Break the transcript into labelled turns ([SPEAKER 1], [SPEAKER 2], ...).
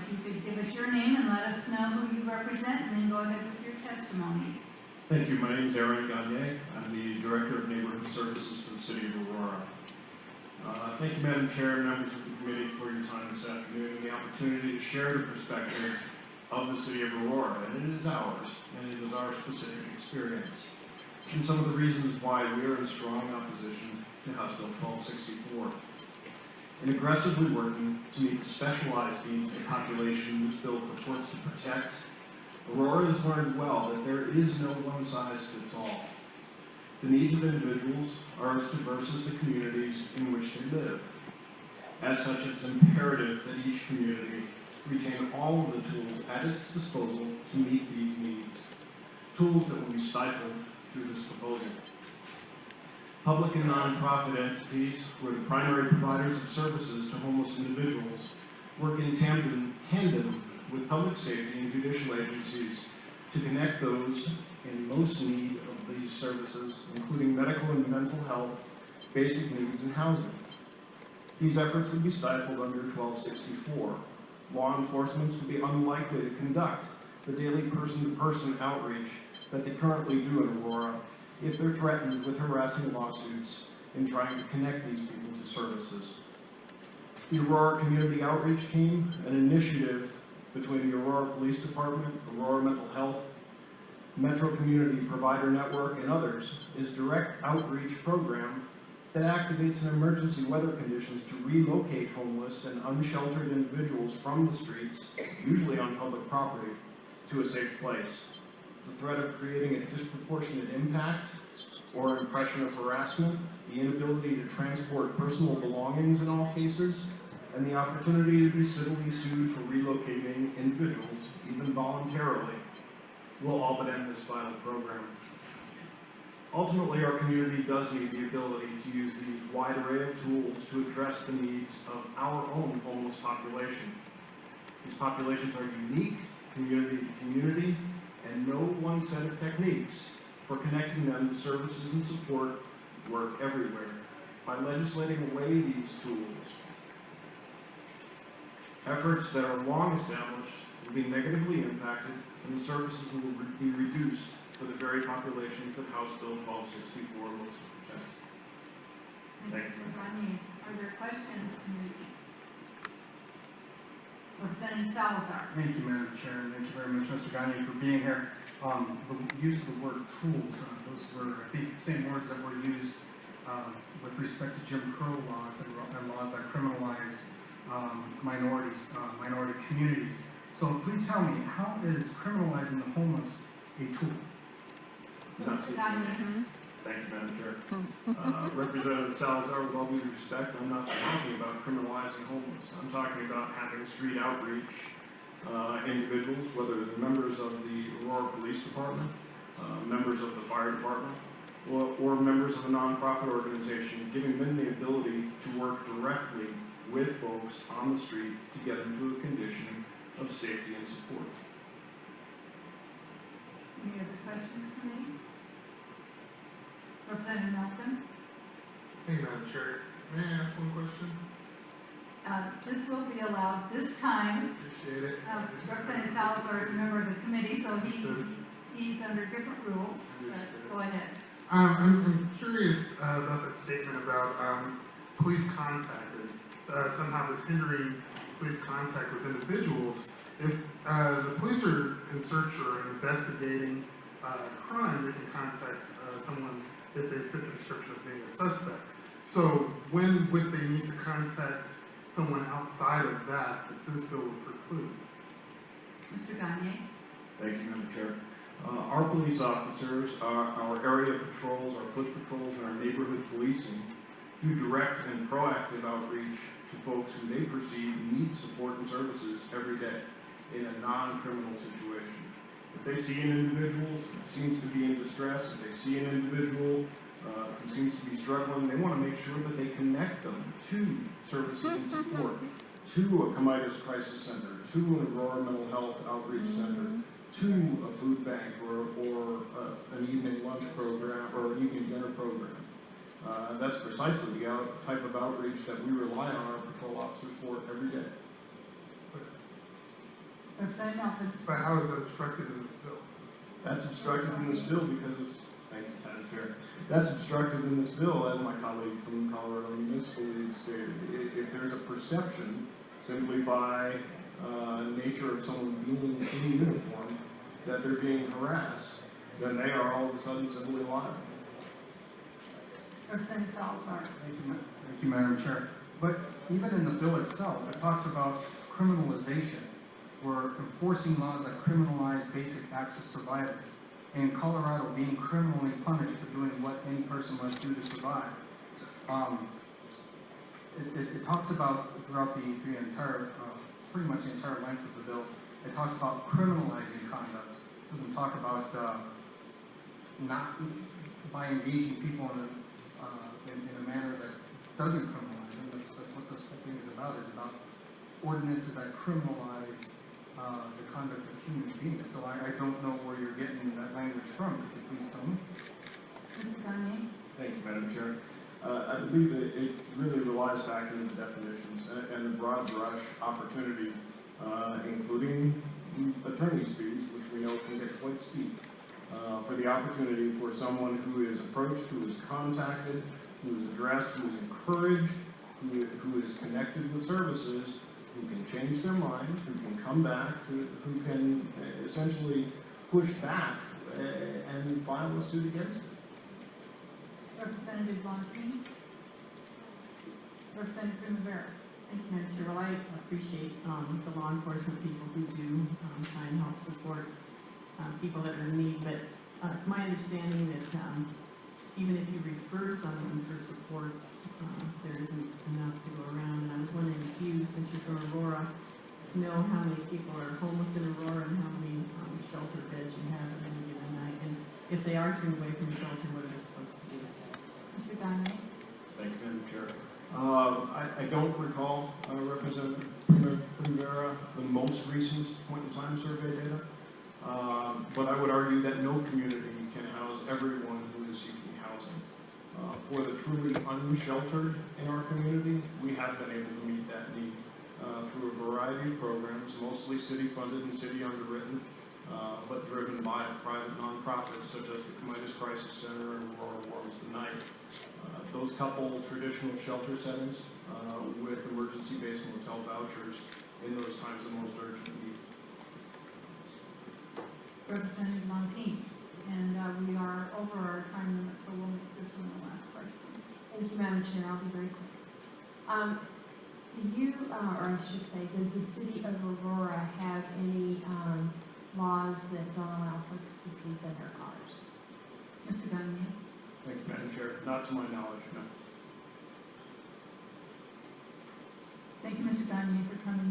[SPEAKER 1] if you could give us your name and let us know who you represent, and then go ahead with your testimony.
[SPEAKER 2] Thank you. My name is Ganyee. I'm the Director of Neighborhood Services for the City of Aurora. Thank you, Madam Chair and members of the committee, for your time this afternoon and the opportunity to share the perspective of the City of Aurora. And it is ours, and it is our specific experience, and some of the reasons why we are in strong opposition to House Bill 1264. In aggressively working to meet the specialized needs of the population this bill purports to protect, Aurora has learned well that there is no one-size-fits-all. The needs of individuals are as diverse as the communities in which they live. As such, it's imperative that each community retain all of the tools at its disposal to meet these needs, tools that will be stifled through this proposal. Public and nonprofit entities, who are the primary providers of services to homeless individuals, work in tandem with public safety and judicial agencies to connect those in most need of these services, including medical and mental health, basic needs, and housing. These efforts would be stifled under 1264. Law enforcement would be unlikely to conduct the daily person-to-person outreach that they currently do in Aurora if they're threatened with harassing lawsuits in trying to connect these people to services. The Aurora Community Outreach Team, an initiative between the Aurora Police Department, Aurora Mental Health, Metro Community Provider Network, and others, is a direct outreach program that activates in emergency weather conditions to relocate homeless and unsheltered individuals from the streets, usually on public property, to a safe place. The threat of creating a disproportionate impact or impression of harassment, the inability to transport personal belongings in all cases, and the opportunity to be civilly sued for relocating individuals, even voluntarily, will all but end this vital program. Ultimately, our community does need the ability to use these wide array of tools to address the needs of our own homeless population. These populations are unique, community to community, and no one set of techniques for connecting them to services and support work everywhere. By legislating away these tools, efforts that are long established will be negatively impacted, and the services will be reduced for the very populations that House Bill 1264 looks to protect.
[SPEAKER 1] Thank you, Mr. Ganyee. Are there questions? Representative Salazar.
[SPEAKER 3] Thank you, Madam Chair, and thank you very much, Mr. Ganyee, for being here. The use of the word tools, those were, I think, the same words that were used with respect to Jim Crow laws and laws that criminalize minorities, minority communities. So please tell me, how is criminalizing the homeless a tool?
[SPEAKER 1] Mr. Ganyee.
[SPEAKER 2] Thank you, Madam Chair. Representative Salazar, with all due respect, I'm not talking about criminalizing homeless. I'm talking about having street outreach individuals, whether they're members of the Aurora Police Department, members of the fire department, or members of a nonprofit organization, giving them the ability to work directly with folks on the street to get them to a condition of safety and support.
[SPEAKER 1] Any other questions for me? Representative Melton.
[SPEAKER 4] Hey, Madam Chair, may I ask one question?
[SPEAKER 1] This will be allowed this time.
[SPEAKER 4] Appreciate it.
[SPEAKER 1] Representative Salazar is a member of the committee, so he's under different rules. But go ahead.
[SPEAKER 4] I'm curious about that statement about police contact and somehow this hindering police contact with individuals. If the police are in search or investigating crime, they can contact someone if they fit the description of being a suspect. So when would they need to contact someone outside of that this bill would preclude?
[SPEAKER 1] Mr. Ganyee.
[SPEAKER 2] Thank you, Madam Chair. Our police officers, our area patrols, our foot patrols, and our neighborhood policing do direct and proactive outreach to folks who they perceive need support and services every day in a non-criminal situation. If they see an individual who seems to be in distress, if they see an individual who seems to be struggling, they want to make sure that they connect them to services and support, to a Comitas Crisis Center, to an Aurora Mental Health Outreach Center, to a food bank or an evening lunch program or an evening dinner program. That's precisely the type of outreach that we rely on our patrol officers for every day.
[SPEAKER 1] Representative Melton.
[SPEAKER 4] But how is that obstructed in this bill?
[SPEAKER 2] That's obstructed in this bill because of, thank you, Madam Chair. That's obstructed in this bill, as my colleague from Colorado Municipal League stated. If there's a perception, simply by nature of someone being in uniform, that they're being harassed, then they are all of a sudden civilly liable.
[SPEAKER 1] Representative Salazar.
[SPEAKER 3] Thank you, Madam Chair. But even in the bill itself, it talks about criminalization. We're enforcing laws that criminalize basic acts of survival. In Colorado, being criminally punished for doing what any person must do to survive. It talks about throughout the entire, pretty much the entire length of the bill, it talks about criminalizing conduct. It doesn't talk about not by engaging people in a manner that doesn't criminalize them. That's what this whole thing is about ordinances that criminalize the conduct of human beings. So I don't know where you're getting that language from. Could you please tell me?
[SPEAKER 1] Mr. Ganyee.
[SPEAKER 2] Thank you, Madam Chair. I believe that it really relies back into the definitions and the broad brush opportunity, including attorney's fees, which we know can get quite steep, for the opportunity for someone who is approached, who is contacted, who is addressed, who is encouraged, who is connected with services, who can change their mind, who can come back, who can essentially push back and file a suit against it.
[SPEAKER 1] Representative Bontein. Representative Primavera.
[SPEAKER 5] Thank you, Madam Chair. Well, I appreciate the law enforcement people who do try and help support people that are in need, but it's my understanding that even if you refer someone for supports, there isn't enough to go around. And I was wondering if you, since you're from Aurora, know how many people are homeless in Aurora and how many shelter beds you have at any given night, and if they are turned away from shelter, what are they supposed to do?
[SPEAKER 1] Mr. Ganyee.
[SPEAKER 2] Thank you, Madam Chair. I don't recall, Representative Primavera, the most recent point-in-time survey data, but I would argue that no community can house everyone who is seeking housing. For the truly unsheltered in our community, we have been able to meet that need through a variety of programs, mostly city-funded and city-underwritten, but driven by private nonprofits such as the Comitis Crisis Center and Aurora Warms the Night. Those couple traditional shelter settings with emergency-based motel vouchers in those times of most urgent need.
[SPEAKER 1] Representative Bontein. And we are over our time limit, so we'll make this one the last question.
[SPEAKER 6] Thank you, Madam Chair. I'll be very quick. Do you, or I should say, does the city of Aurora have any laws that don't allow folks to sleep in their cars?
[SPEAKER 1] Mr. Ganyee.
[SPEAKER 2] Thank you, Madam Chair. Not to my knowledge, no.
[SPEAKER 1] Thank you, Mr. Ganyee, for coming.